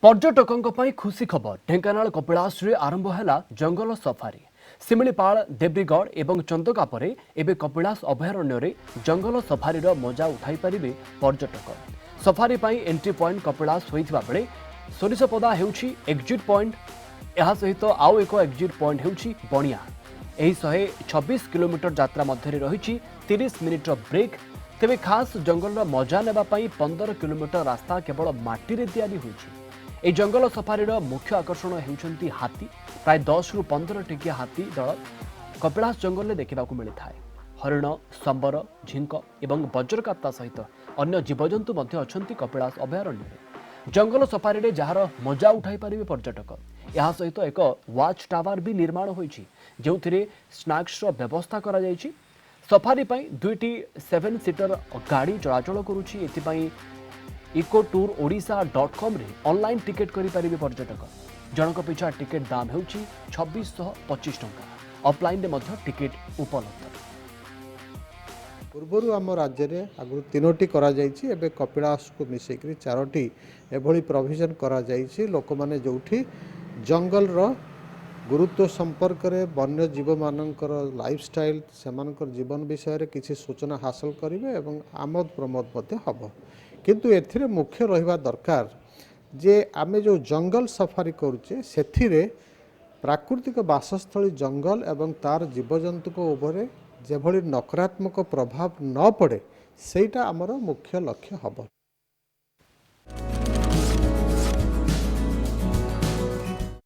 पर्यटकों खुशी खबर ढेंकानाल कपिलास आरंभ है जंगल सफारी शिमिलीपाल देब्रीगढ़ और चंदका पर एवं कपिलास अभयारण्य जंगल सफारी मजा उठाई पारे पर्यटक सफारी एंट्री पॉइंट कपिलास होता बेले सोरिषपदा होउछि एग्जिट पॉइंट यह सहित आउ एक एग्जिट पॉइंट होउछि बणिया यही 126 किलोमीटर यात्रा मध्य रही 30 मिनिट ब्रेक तेरे खास जंगल मजा नेबाई 15 किलोमीटर रास्ता केवल माटी रे तैयारी होइछि। ए जंगल सफारी मुख्य आकर्षण होउछन्ति हाथी प्राय 10 रु 15 टिकिया हाथी दल कपिलास जंगल में देखा मिलता है। हरिण संबर झिंक और वज्रकाप्ता सहित अन्य जीवजंतु अछंती कपिलास अभयारण्य जंगल सफारी जार मजा उठाई पारे पर्यटक यह सहित एक वाच टावर भी निर्माण होइछि जोथिरे स्नैक्स व्यवस्था करा जाइछि। सफारी दुईटी 7 सीटर गाड़ी चलाचल करुछि एथिपाई ecotour.odisha.com रे ऑनलाइन टिकेट करि पारिबे पर्यटक जनक पिछा टिकेट दाम हेउछि 2625 टंका ऑफलाइन रे मध्य टिकेट उपलब्ध। पूर्वर आम राज्य में आगु तीनोटी करा जाइछि एबे कपिलास को मिसेकरी चारोटी एभली प्रोविजन करा जाइछि। लोक माने जोठी जंगल रो गुरुत्व संपर्क रे वन्य जीव मानकर लाइफस्टाइल सेमानकर जीवन विषय रे किछि सूचना हासिल करिवे एवं आमोद प्रमोद मध्य हबो। किंतु एथिरे मुख्य रहिबा दरकार जे आमे जो जंगल सफारी करूचे सेथिरे प्राकृतिक बासस्थली जंगल एवं तार जीवजंतु को उपरे जेभली नकारात्मक प्रभाव न पड़े सेटा आमर मुख्य लक्ष्य हबो।